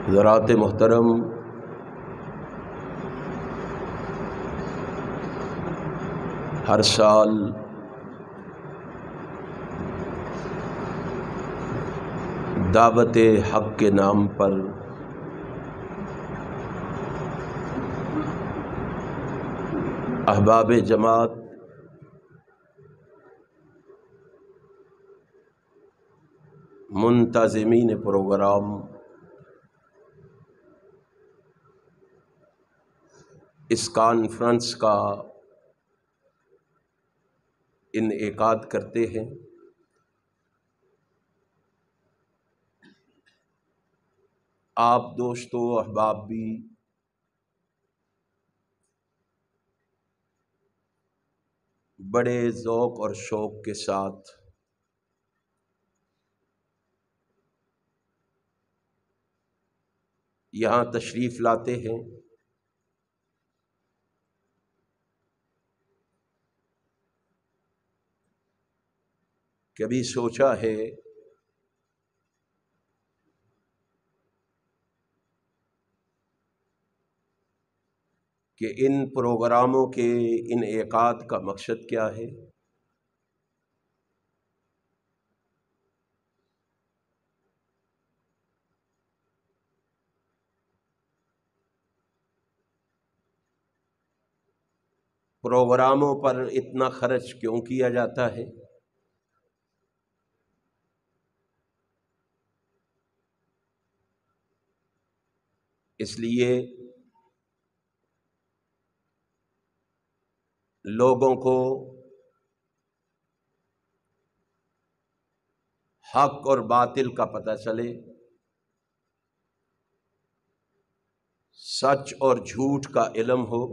حضرات محترم، ہر سال دعوت حق کے نام پر احباب جماعت منتظمین پروگرام اس کانفرنس کا انعقاد کرتے ہیں۔ آپ دوستو احباب بھی بڑے ذوق اور شوق کے ساتھ یہاں تشریف لاتے ہیں۔ کبھی سوچا ہے کہ ان پروگراموں کے انعقاد کا مقصد کیا ہے؟ پروگراموں پر اتنا خرچ کیوں کیا جاتا ہے؟ اس لیے لوگوں کو حق اور باطل کا پتہ چلے، سچ اور جھوٹ کا علم ہو،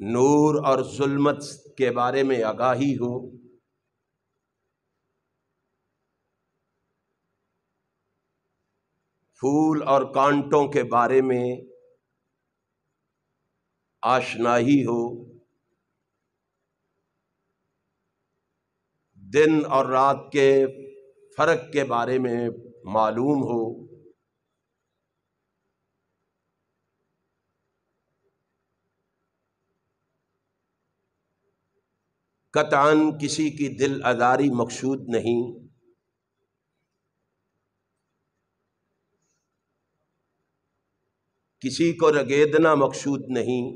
نور اور ظلمت کے بارے میں آگاہی ہو، پھول اور کانٹوں کے بارے میں آشنائی ہو، دن اور رات کے فرق کے بارے میں معلوم ہو، قطعاً کسی کی دل آزاری مقصود نہیں، کسی کو رگیدنا مقصود نہیں،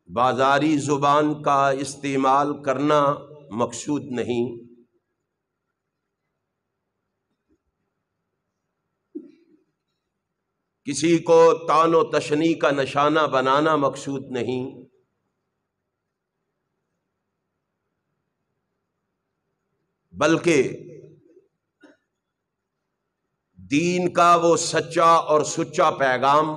بازاری زبان کا استعمال کرنا مقصود نہیں، کسی کو طعن و تشنیع کا نشانہ بنانا مقصود نہیں، بلکہ دین کا وہ سچا اور سچا پیغام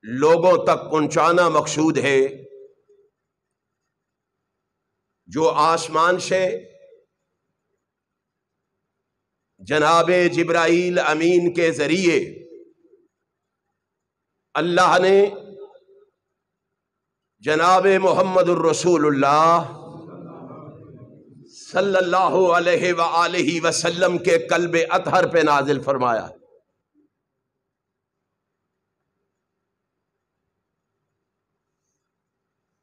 لوگوں تک پہنچانا مقصود ہے، جو آسمان سے جناب جبرائیل امین کے ذریعے اللہ نے جناب محمد الرسول اللہ صلی اللہ علیہ وآلہ وسلم کے قلب اطہر پہ نازل فرمایا۔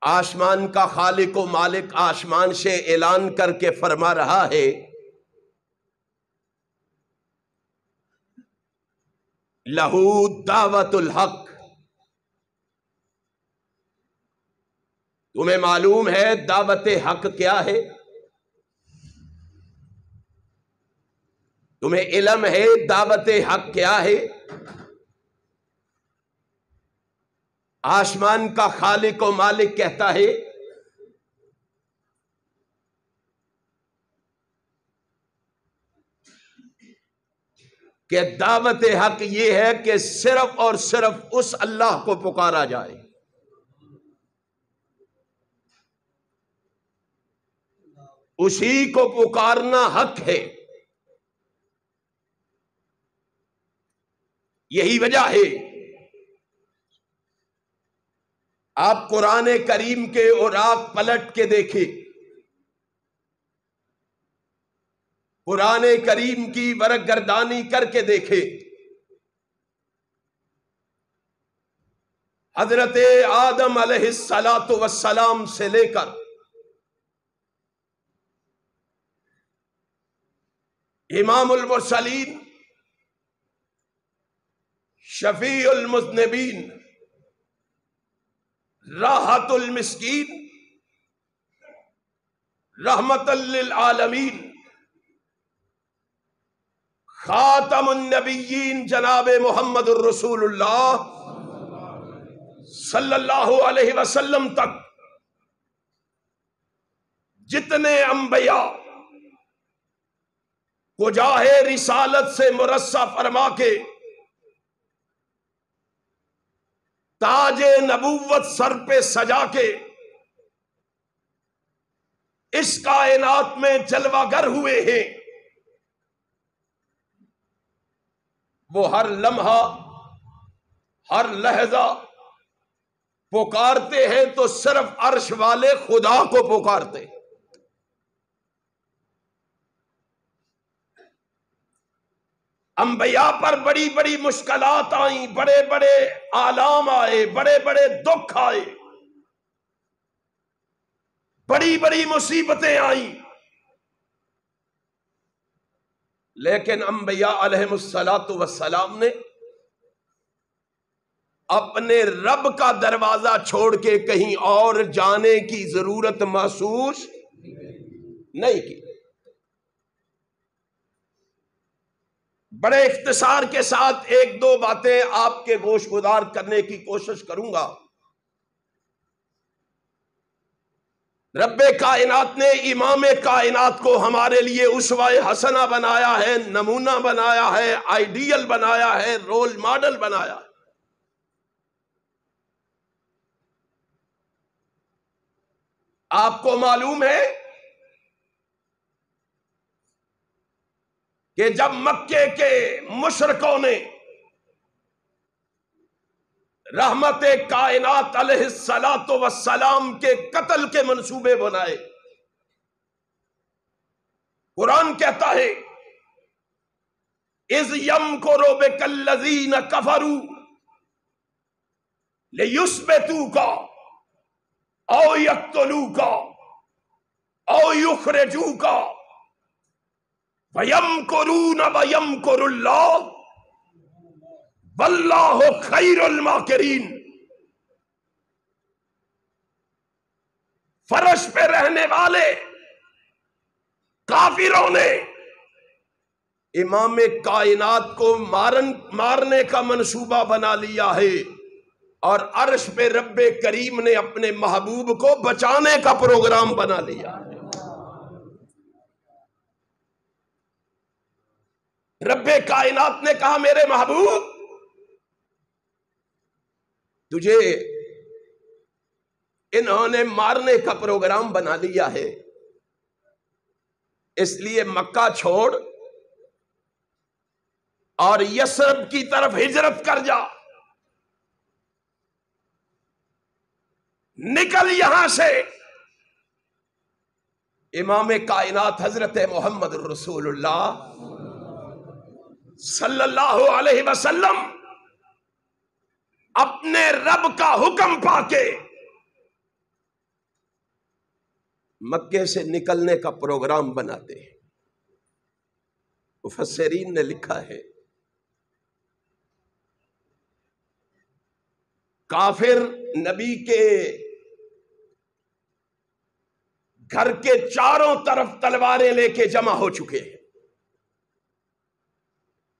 آسمان کا خالق و مالک آسمان سے اعلان کر کے فرما رہا ہے، لہو دعوت الحق۔ تمہیں معلوم ہے دعوت حق کیا ہے؟ تمہیں علم ہے دعوت حق کیا ہے؟ آسمان کا خالق و مالک کہتا ہے کہ دعوت حق یہ ہے کہ صرف اور صرف اس اللہ کو پکارا جائے، اسی کو پکارنا حق ہے۔ یہی وجہ ہے آپ قرآن کریم کے اوراق پلٹ کے دیکھیں، قرآن کریم کی ورق گردانی کر کے دیکھیں، حضرت آدم علیہ السلام سے لے کر امام المرسلین، شفیع المذنبین، راحت المسکین، رحمت للعالمین، خاتم النبیین جناب محمد الرسول اللہ صلی اللہ علیہ وسلم تک جتنے انبیاء کو جاہ رسالت سے مرصع فرما کے تاج نبوت سر پہ سجا کے اس کائنات میں جلوہ گر ہوئے ہیں، وہ ہر لمحہ ہر لحظہ پکارتے ہیں تو صرف عرش والے خدا کو پکارتے ہیں۔ انبیاء پر بڑی بڑی مشکلات آئیں، بڑے بڑے آلام آئے، بڑے بڑے دکھ آئے، بڑی بڑی مصیبتیں آئیں، لیکن انبیاء علیہ السلام نے اپنے رب کا دروازہ چھوڑ کے کہیں اور جانے کی ضرورت محسوس نہیں کی۔ بڑے اختصار کے ساتھ ایک دو باتیں آپ کے گوش گزار کرنے کی کوشش کروں گا۔ رب کائنات نے امام کائنات کو ہمارے لیے اسوہ حسنہ بنایا ہے، نمونہ بنایا ہے، آئیڈیل بنایا ہے، رول ماڈل بنایا ہے۔ آپ کو معلوم ہے کہ جب مکے کے مشرکوں نے رحمت کائنات علیہ السلام کے قتل کے منصوبے بنائے، قرآن کہتا ہے اذ یمکر بک الذین کفروا لیثبتوک او یقتلوک او یخرجوک وَيَمْكُرُونَ وَيَمْكُرُ اللَّهُ وَاللَّهُ خَيْرُ الْمَاكِرِينَ۔ فرش پہ رہنے والے کافروں نے امام کائنات کو مارنے کا منصوبہ بنا لیا ہے، اور عرش پہ رب کریم نے اپنے محبوب کو بچانے کا پروگرام بنا لیا ہے۔ رب کائنات نے کہا میرے محبوب تجھے انہوں نے مارنے کا پروگرام بنا لیا ہے، اس لیے مکہ چھوڑ اور یثرب کی طرف ہجرت کر جا، نکل یہاں سے۔ امام کائنات حضرت محمد الرسول اللہ صلی اللہ علیہ وسلم اپنے رب کا حکم پا کے مکے سے نکلنے کا پروگرام بناتے ہیں۔ مفسرین نے لکھا ہے کافر نبی کے گھر کے چاروں طرف تلواریں لے کے جمع ہو چکے ہیں،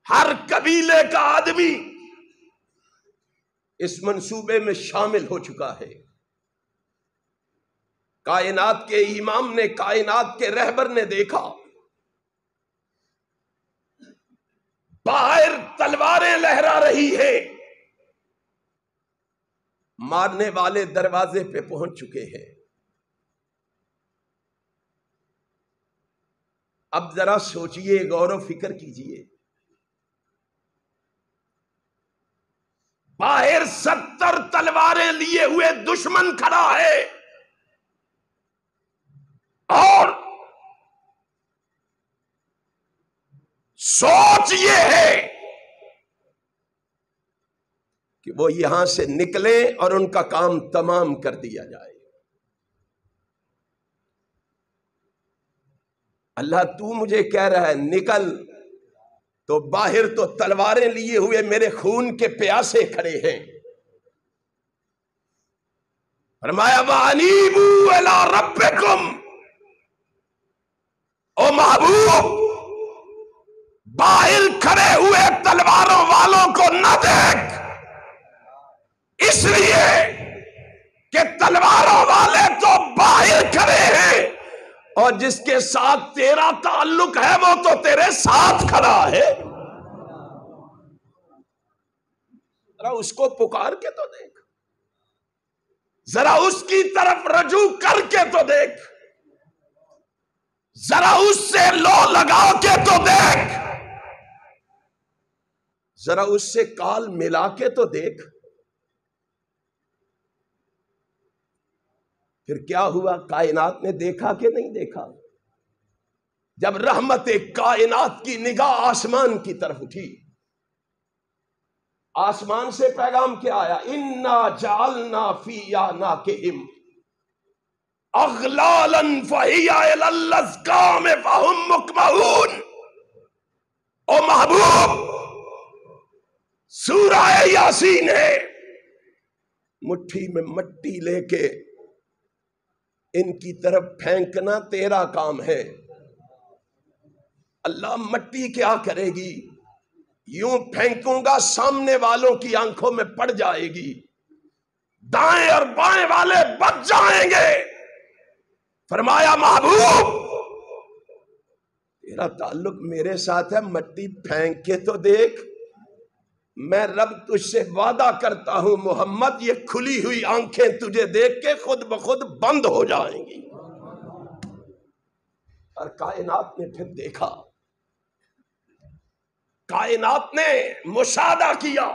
ہر قبیلے کا آدمی اس منصوبے میں شامل ہو چکا ہے۔ کائنات کے امام نے، کائنات کے رہبر نے دیکھا باہر تلواریں لہرا رہی ہیں، مارنے والے دروازے پہ پہنچ چکے ہیں۔ اب ذرا سوچئے، غور و فکر کیجئے، باہر 70 پر تلواریں لیے ہوئے دشمن کھڑا ہے، اور سوچ یہ ہے کہ وہ یہاں سے نکلیں اور ان کا کام تمام کر دیا جائے۔ اللہ تو مجھے کہہ رہا ہے نکل، تو باہر تو تلواریں لیے ہوئے میرے خون کے پیاسے کھڑے ہیں۔ فرمایا وَأَنِيبُوا إِلَىٰ رَبِّكُمْ، او محبوب باہر کھڑے ہوئے تلواروں والوں کو نہ دیکھ، اس لیے کہ تلواروں والے تو باہر کھڑے ہیں، اور جس کے ساتھ تیرا تعلق ہے وہ تو تیرے ساتھ کھڑا ہے۔ ذرا اس کو پکار کے تو دیکھ، ذرا اس کی طرف رجوع کر کے تو دیکھ، ذرا اس سے لو لگا کے تو دیکھ، ذرا اس سے کال ملا کے تو دیکھ۔ پھر کیا ہوا؟ کائنات نے دیکھا کہ نہیں دیکھا؟ جب رحمت کائنات کی نگاہ آسمان کی طرف اٹھی، آسمان سے پیغام کیا آیا؟ اِنَّا جَعَلْنَا فِي أَعْنَاقِهِمْ أَغْلَالًا فَهِيَ إِلَى الْأَذْقَانِ فَهُمْ مُقْمَحُونَ۔ او محبوب سورہ یاسین ہے، مٹھی میں مٹی لے کے ان کی طرف پھینکنا تیرا کام ہے۔ اللہ مٹی کیا کرے گی؟ یوں پھینکوں گا سامنے والوں کی آنکھوں میں پڑ جائے گی، دائیں اور بائیں والے بچ جائیں گے۔ فرمایا محبوب تیرا تعلق میرے ساتھ ہے، مٹی پھینک کے تو دیکھ۔ میں رب تجھ سے وعدہ کرتا ہوں محمد، یہ کھلی ہوئی آنکھیں تجھے دیکھ کے خود بخود بند ہو جائیں گی۔ اور کائنات نے پھر دیکھا، کائنات نے مشاہدہ کیا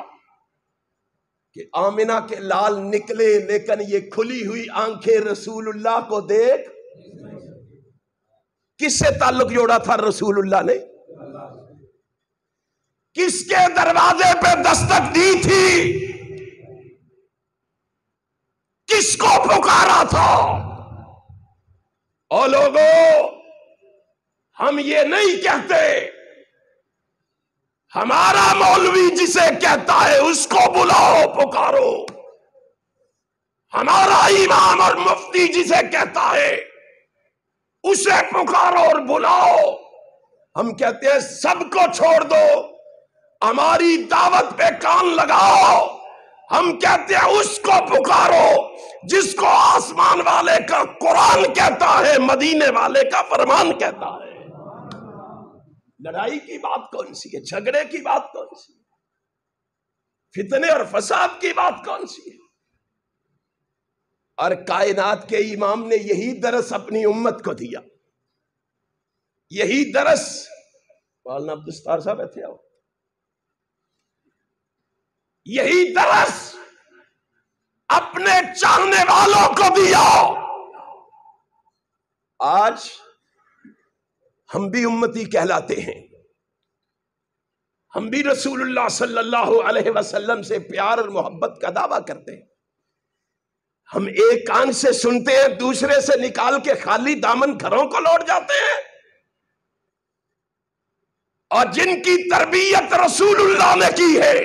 کہ آمنہ کے لال نکلے، لیکن یہ کھلی ہوئی آنکھیں رسول اللہ کو دیکھ۔ کس سے تعلق جوڑا تھا رسول اللہ نے؟ کس کے دروازے پہ دستک دی تھی؟ کس کو پکارا تھا؟ او لوگو ہم یہ نہیں کہتے، ہمارا مولوی جسے کہتا ہے اس کو بلاؤ پکارو، ہمارا امام اور مفتی جسے کہتا ہے اسے پکارو اور بلاؤ۔ ہم کہتے ہیں سب کو چھوڑ دو، ہماری دعوت پہ کان لگاؤ۔ ہم کہتے ہیں اس کو پکارو جس کو آسمان والے کا قرآن کہتا ہے، مدینے والے کا فرمان کہتا ہے۔ لڑائی کی بات کون سی ہے؟ جھگڑے کی بات کون سی ہے؟ فتنے اور فساد کی بات کون سی ہے؟ اور کائنات کے امام نے یہی درس اپنی امت کو دیا، یہی درس مولانا عبدالستار صاحب ایتھے آؤ، یہی درس اپنے چاہنے والوں کو دیا۔ آج ہم بھی امتی کہلاتے ہیں، ہم بھی رسول اللہ صلی اللہ علیہ وسلم سے پیار اور محبت کا دعویٰ کرتے ہیں۔ ہم ایک کان سے سنتے ہیں، دوسرے سے نکال کے خالی دامن گھروں کو لوٹ جاتے ہیں۔ اور جن کی تربیت رسول اللہ نے کی ہے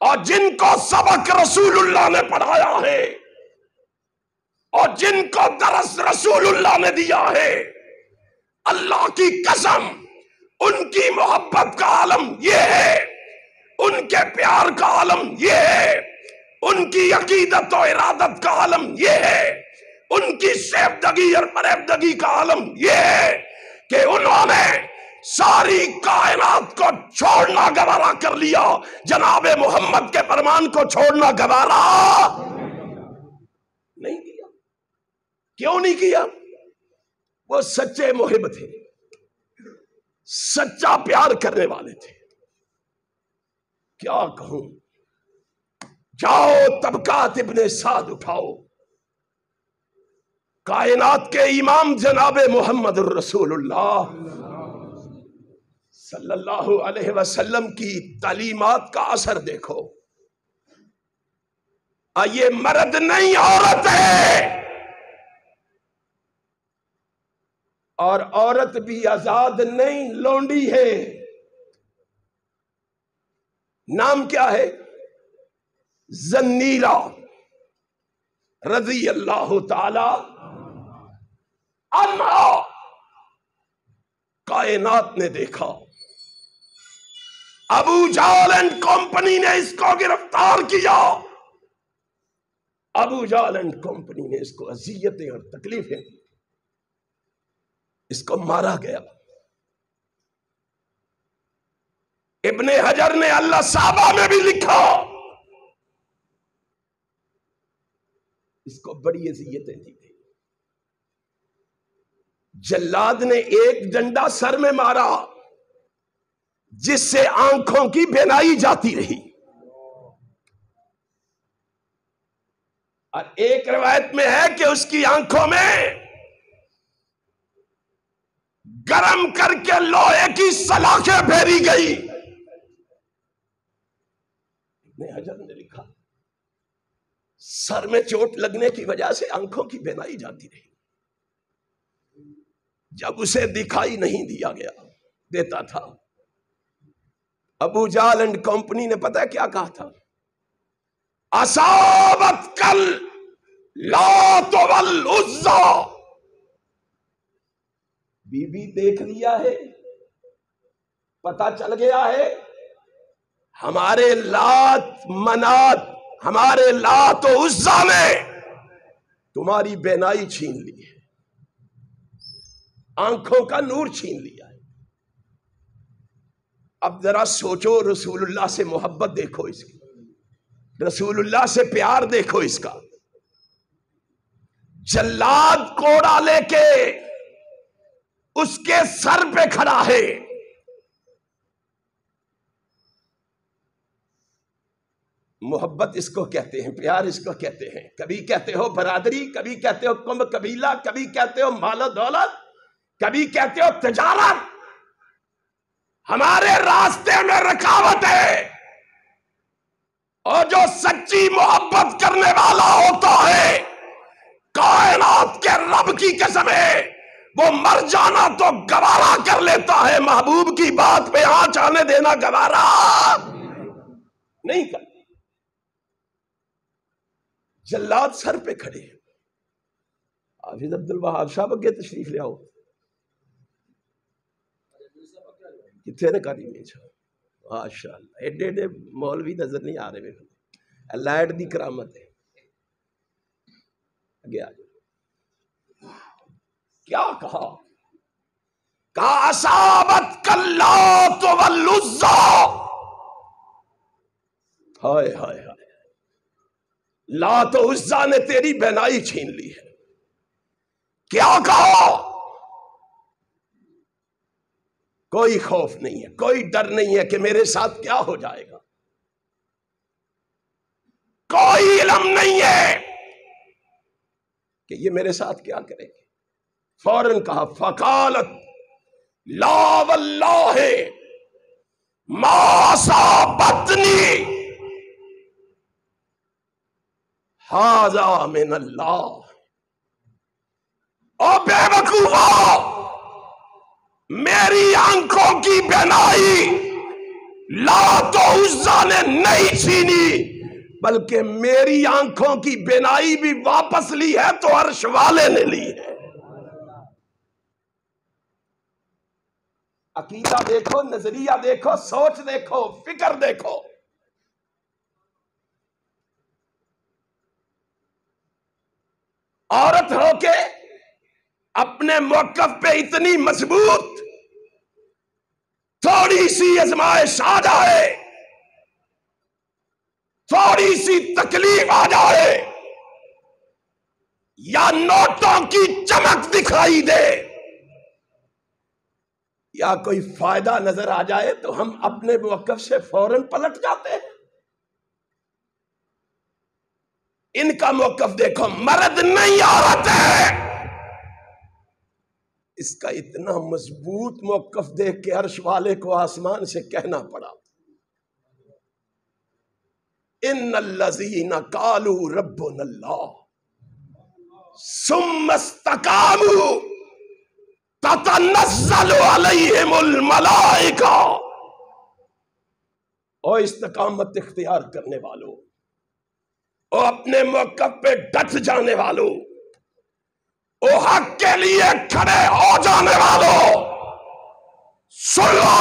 اور جن کو سبق رسول اللہ نے پڑھایا ہے اور جن کو درس رسول اللہ نے دیا ہے، اللہ کی قسم ان کی محبت کا عالم یہ ہے، ان کے پیار کا عالم یہ ہے، ان کی عقیدت و ارادت کا عالم یہ ہے، ان کی شیفدگی اور فریبدگی کا عالم یہ ہے کہ انہوں نے ساری کائنات کو چھوڑنا گوارا کر لیا، جناب محمد کے فرمان کو چھوڑنا گوارا نہیں کیا۔ کیوں نہیں کیا؟ وہ سچے محب تھے، سچا پیار کرنے والے تھے۔ کیا کہوں، جاؤ طبقات ابن سعد اٹھاؤ، کائنات کے امام جناب محمد الرسول اللہ صلی اللہ علیہ وسلم کی تعلیمات کا اثر دیکھو۔ یہ مرد نہیں عورت ہے، اور عورت بھی آزاد نہیں لونڈی ہے۔ نام کیا ہے؟ زنیرہ رضی اللہ تعالی عنہا۔ کائنات نے دیکھا، ابو جہل اینڈ کمپنی نے اس کو گرفتار کیا، ابو جہل اینڈ کمپنی نے اس کو اذیتیں اور تکلیفیں دی، اس کو مارا گیا۔ ابن حجر نے اللہ صحابہ میں بھی لکھا، اس کو بڑی اذیتیں دی گئی۔ جلاد نے ایک ڈنڈا سر میں مارا جس سے آنکھوں کی بینائی جاتی رہی، اور ایک روایت میں ہے کہ اس کی آنکھوں میں گرم کر کے لوہے کی سلاخیں پھیری گئی۔ ابن حجر نے لکھا سر میں چوٹ لگنے کی وجہ سے آنکھوں کی بینائی جاتی رہی، جب اسے دکھائی نہیں دیتا تھا، ابو جہل اینڈ کمپنی نے پتہ ہے کیا کہا تھا؟ اصابت کل لات والعزی، بی بی دیکھ لیا ہے، پتہ چل گیا ہے، ہمارے لات منات، ہمارے لات و عزی نے تمہاری بینائی چھین لی ہے، آنکھوں کا نور چھین لیا ہے۔ اب ذرا سوچو، رسول اللہ سے محبت دیکھو اس کی، رسول اللہ سے پیار دیکھو اس کا۔ جلاد کوڑا لے کے اس کے سر پہ کھڑا ہے، محبت اس کو کہتے ہیں، پیار اس کو کہتے ہیں۔ کبھی کہتے ہو برادری، کبھی کہتے ہو قوم قبیلہ، کبھی کہتے ہو مال و دولت، کبھی کہتے ہو تجارت۔ ہمارے راستے میں رکاوٹ ہے، اور جو سچی محبت کرنے والا ہوتا ہے، کائنات کے رب کی قسم ہے، وہ مر جانا تو گوارا کر لیتا ہے، محبوب کی بات پہ آنچ آنے دینا گوارا نہیں کرتا۔ جلاد سر پہ کھڑے ہیں۔ حافظ عبد الوہاب صاحب اگے تشریف لے آؤ، کتنے نے کاری نہیں چھا، ماشاءاللہ ایڈے ایڈے مولوی نظر نہیں آ رہے، لائٹ دی کرامت ہے۔ آگے آ جاؤ، کیا کہا؟ کہا اصابت کاللات والعزی، ہائے ہائے ہائے، لات و عزی نے تیری بینائی چھین لی ہے۔ کیا کہا؟ کوئی خوف نہیں ہے، کوئی ڈر نہیں ہے کہ میرے ساتھ کیا ہو جائے گا، کوئی علم نہیں ہے کہ یہ میرے ساتھ کیا کرے گے۔ فوراً کہا فقالت لا واللہ ما اصابتنی ھذا من اللہ۔ او بے وقوفو، میری آنکھوں کی بینائی لات و عزی نے نہیں چھینی، بلکہ میری آنکھوں کی بینائی بھی واپس لی ہے تو عرش والے نے لی ہے۔ عقیدہ دیکھو، نظریہ دیکھو، سوچ دیکھو، فکر دیکھو۔ عورت ہو کے اپنے موقف پہ اتنی مضبوط، تھوڑی سی آزمائش آ جائے، تھوڑی سی تکلیف آ جائے، یا نوٹوں کی چمک دکھائی دے، یا کوئی فائدہ نظر آ جائے، تو ہم اپنے موقف سے فوراً پلٹ جاتے ہیں۔ ان کا موقف دیکھو، مرد نہیں عورت ہے. اس کا اتنا مضبوط موقف دیکھ کے عرش والے کو آسمان سے کہنا پڑا، ان الذین قالوا ربنا اللہ ثم استقاموا تتنزل علیہم الملائکہ. او استقامت اختیار کرنے والوں، او اپنے موقف پہ ڈٹ جانے والوں، او حق کے لیے کھڑے ہو جانے والوں، سن لو،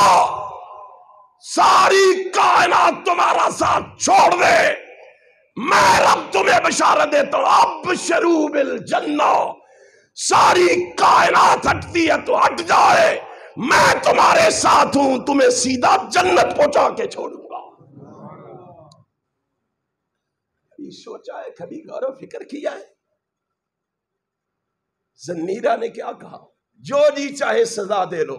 ساری کائنات تمہارا ساتھ چھوڑ دے، میں رب تمہیں بشارت دیتا ہوں، ابشروا بالجنہ. ساری کائنات ہٹتی ہے تو ہٹ جائے، میں تمہارے ساتھ ہوں، تمہیں سیدھا جنت پہنچا کے چھوڑوں گا. کبھی سوچا ہے، کبھی غور و فکر کیا ہے؟ زنیرہ نے کیا کہا؟ جو جی چاہے سزا دے لو،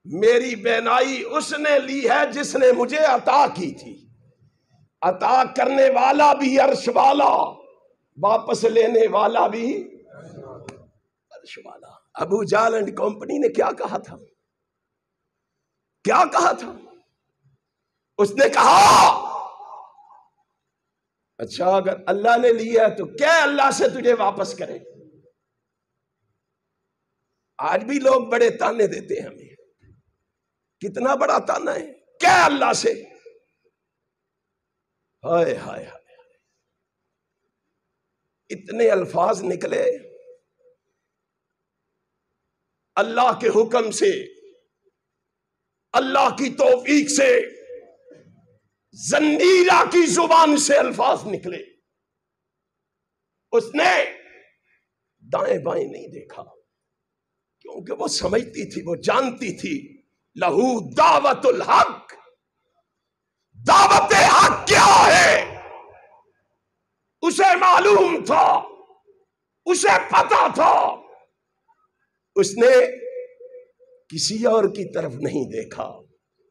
میری بینائی اس نے لی ہے جس نے مجھے عطا کی تھی. عطا کرنے والا بھی عرش والا، واپس لینے والا بھی عرش والا. ابو جہل اینڈ کمپنی نے کیا کہا تھا؟ کیا کہا تھا؟ اس نے کہا اچھا اگر اللہ نے لیا ہے تو کیا اللہ سے تجھے واپس کرے؟ آج بھی لوگ بڑے تانے دیتے ہیں ہمیں. کتنا بڑا تانا ہے، کیا اللہ سے؟ ہائے ہائے ہائے، اتنے الفاظ نکلے اللہ کے حکم سے، اللہ کی توفیق سے، زنیرہ کی زبان سے الفاظ نکلے. اس نے دائیں بائیں نہیں دیکھا، کیونکہ وہ سمجھتی تھی، وہ جانتی تھی، لہو دعوت الحق. دعوت حق کیا ہے اسے معلوم تھا، اسے پتا تھا. اس نے کسی اور کی طرف نہیں دیکھا.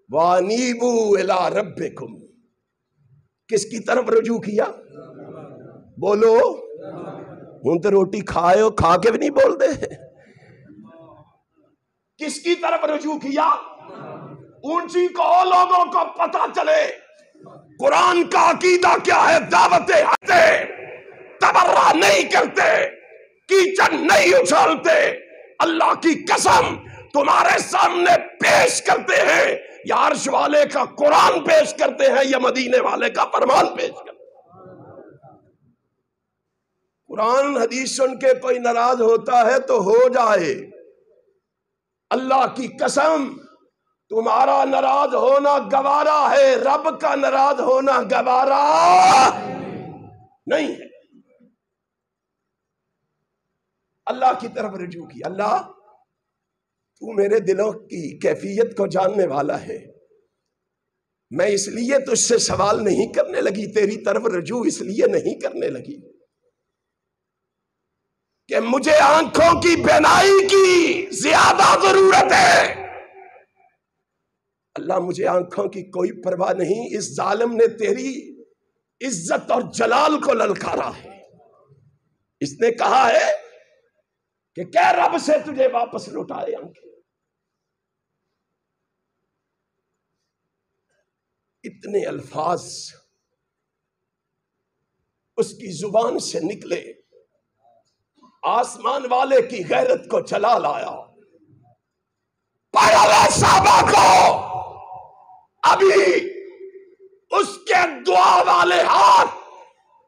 وَأَنِيبُوا إِلَىٰ رَبِّكُمْ، کس کی طرف رجوع کیا؟ بولو، ہوں تو روٹی کھائے ہو، کھا کے بھی نہیں بول دے. کس کی طرف رجوع کیا؟ اونچی کہو، لوگوں کو پتا چلے قرآن کا عقیدہ کیا ہے. دعوت حق ہے، تبرہ نہیں کرتے، کیچڑ نہیں اچھالتے. اللہ کی قسم تمہارے سامنے پیش کرتے ہیں، یا عرش والے کا قرآن پیش کرتے ہیں یا مدینے والے کا فرمان پیش کرتے ہیں. قرآن حدیث سن کے کوئی ناراض ہوتا ہے تو ہو جائے. اللہ کی قسم تمہارا ناراض ہونا گوارا ہے، رب کا ناراض ہونا گوارا نہیں ہے. اللہ کی طرف رجوع کی. اللہ تو میرے دلوں کی کیفیت کو جاننے والا ہے، میں اس لیے تجھ سے سوال نہیں کرنے لگی، تیری طرف رجوع اس لیے نہیں کرنے لگی کہ مجھے آنکھوں کی بینائی کی زیادہ ضرورت ہے. اللہ مجھے آنکھوں کی کوئی پرواہ نہیں، اس ظالم نے تیری عزت اور جلال کو للکارا ہے. اس نے کہا ہے کہ کیا رب سے تجھے واپس لوٹائے آنکھیں. اتنے الفاظ اس کی زبان سے نکلے، آسمان والے کی غیرت کو چلا لایا. پہلے صحابہ کو ابھی اس کے دعا والے ہاتھ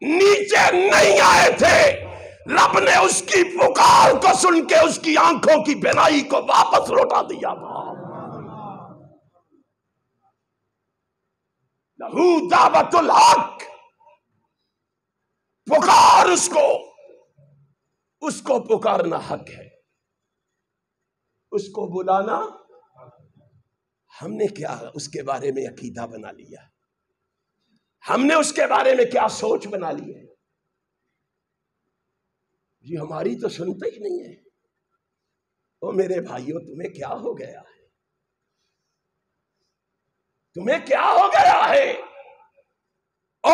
نیچے نہیں آئے تھے، رب نے اس کی پکار کو سن کے اس کی آنکھوں کی بینائی کو واپس لوٹا دیا. لہو دعوت الحق، پکار اس کو پکارنا حق ہے، اس کو بلانا. ہم نے کیا اس کے بارے میں عقیدہ بنا لیا، ہم نے اس کے بارے میں کیا سوچ بنا لی ہے؟ جی ہماری تو سنتا ہی نہیں ہے. او میرے بھائیوں، تمہیں کیا ہو گیا ہے؟ تمہیں کیا ہو گیا ہے؟ او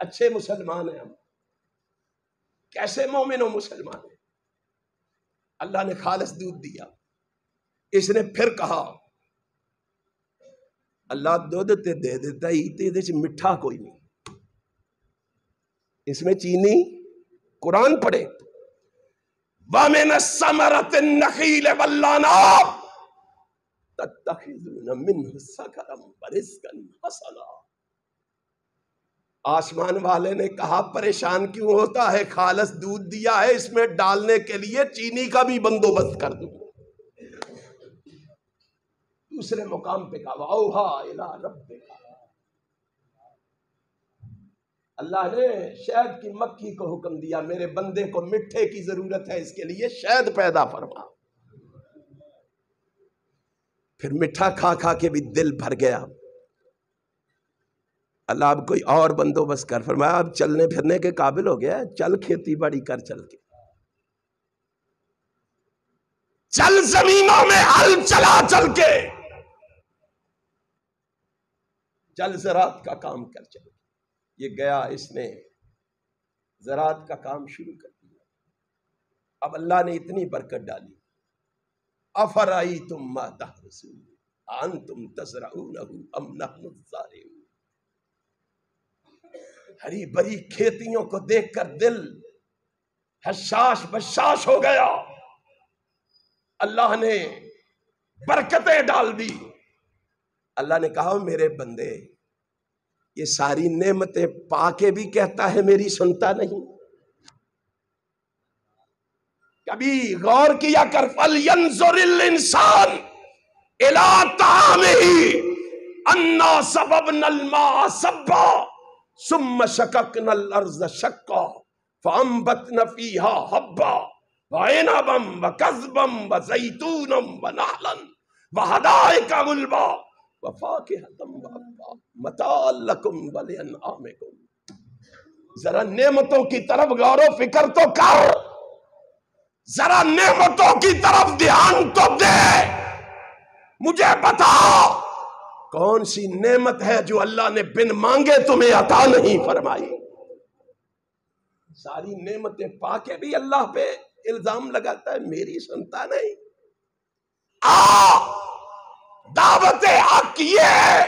اچھے مسلمان ہیں ہم، کیسے مومن و مسلمان ہیں؟ اللہ نے خالص دودھ دیا، اس نے پھر کہا اللہ دودھ تے دے دیتا ہی تے دے چ مٹھا کوئی نہیں، اس میں چینی، قرآن پڑھے وَمِنَ الثَّمَرَةِ النَّخِيلِ وَالْأَعْنَابِ تَتَّخِذُونَ مِنْهُ سَكَرًا وَرِزْقًا حَسَنًا۔ آسمان والے نے کہا پریشان کیوں ہوتا ہے، خالص دودھ دیا ہے، اس میں ڈالنے کے لیے چینی کا بھی بندوبست کر دوں۔ دوسرے مقام پہ کہا وَأَوْحَىٰ إِلَىٰ رَبِّكَ، اللہ نے شہد کی مکھی کو حکم دیا میرے بندے کو مٹھے کی ضرورت ہے، اس کے لیے شہد پیدا فرما۔ پھر مٹھا کھا کھا کے بھی دل بھر گیا، اللہ اب کوئی اور بندوبست کر، فرمایا اب چلنے پھرنے کے قابل ہو گیا، چل کھیتی باڑی کر، چل کے چل زمینوں میں ہل چلا، چل کے چل زراعت کا کام کر، چل۔ یہ گیا، اس نے زراعت کا کام شروع کر دیا۔ اب اللہ نے اتنی برکت ڈالی، افرأیتم ما تحرثون انتم تزرعونہ ام نحن الزارعون۔ ہری بھری کھیتیوں کو دیکھ کر دل حشاش بشاش ہو گیا، اللہ نے برکتیں ڈال دی۔ اللہ نے کہا میرے بندے یہ ساری نعمتیں پا کے بھی کہتا ہے میری سنتا نہیں؟ کبھی غور کیا کر، فَلْيَنْظُرِ الْإِنسَانُ إِلَىٰ طَعَامِهِ أَنَّا صَبَبْنَا الْمَاءَ صَبًّا ثُمَّ شَقَقْنَا الْأَرْضَ شَقًّا فَأَنبَتْنَا فِيهَا حَبًّا وَعِنَبًا وَقَضْبًا وَزَيْتُونًا وَنَخْلًا وَحَدَائِقَ غُلْبًا وَفَاكِهَةً وَأَبًّا مَتَاعًا لَكُمْ وَلِأَنْعَامِكُمْ۔ ذرا نعمتوں کی طرف غور و فکر تو کر، ذرا نعمتوں کی طرف دھیان تو دے، مجھے بتا کون سی نعمت ہے جو اللہ نے بن مانگے تمہیں عطا نہیں فرمائی؟ ساری نعمتیں پا کے بھی اللہ پہ الزام لگاتا ہے میری سنتا نہیں۔ دعوت حق یہ ہے،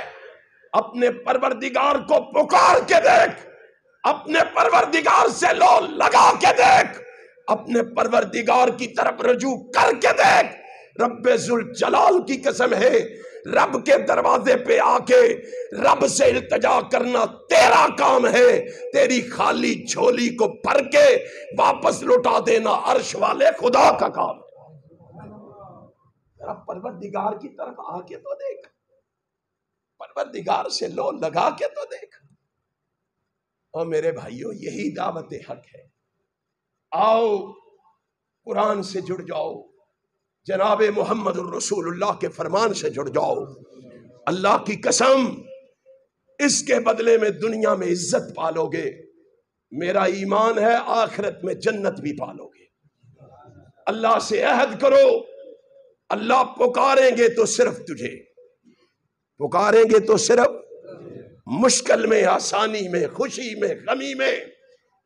اپنے پروردگار کو پکار کے دیکھ، اپنے پروردگار سے لو لگا کے دیکھ، اپنے پروردگار کی طرف رجوع کر کے دیکھ۔ رب ذوالجلال کی قسم ہے، رب کے دروازے پہ آ کے رب سے التجا کرنا تیرا کام ہے، تیری خالی جھولی کو بھر کے واپس لوٹا دینا عرش والے خدا کا کام ہے۔ رب پروردگار کی طرف آ کے تو دیکھ، پروردگار سے لو لگا کے تو دیکھ۔ اور میرے بھائیوں یہی دعوت حق ہے، آؤ قرآن سے جڑ جاؤ، جناب محمد الرسول اللہ کے فرمان سے جڑ جاؤ۔ اللہ کی قسم اس کے بدلے میں دنیا میں عزت پالو گے، میرا ایمان ہے آخرت میں جنت بھی پالو گے۔ اللہ سے عہد کرو، اللہ پکاریں گے تو صرف تجھے، پکاریں گے تو صرف مشکل میں، آسانی میں، خوشی میں، غمی میں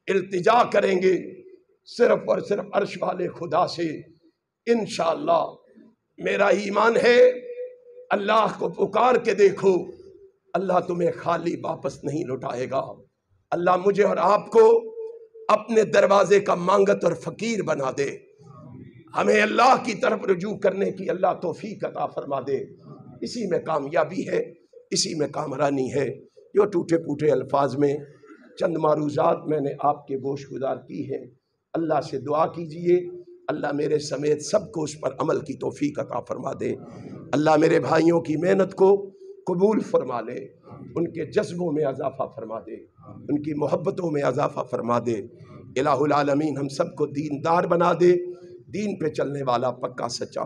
التجا کریں گے صرف اور صرف عرش والے خدا سے۔ انشاءاللہ میرا ایمان ہے، اللہ کو پکار کے دیکھو، اللہ تمہیں خالی واپس نہیں لوٹائے گا۔ اللہ مجھے اور آپ کو اپنے دروازے کا مانگت اور فقیر بنا دے، ہمیں اللہ کی طرف رجوع کرنے کی اللہ توفیق عطا فرما دے۔ اسی میں کامیابی ہے، اسی میں کامرانی ہے۔ جو ٹوٹے پوٹے الفاظ میں چند معروضات میں نے آپ کے گوش گزار کی ہیں، اللہ سے دعا کیجئے اللہ میرے سمیت سب کو اس پر عمل کی توفیق عطا فرما دے۔ اللہ میرے بھائیوں کی محنت کو قبول فرما لے، ان کے جذبوں میں اضافہ فرما دے، ان کی محبتوں میں اضافہ فرما دے۔ الہ العالمین ہم سب کو دیندار بنا دے، دین پہ چلنے والا پکا سچا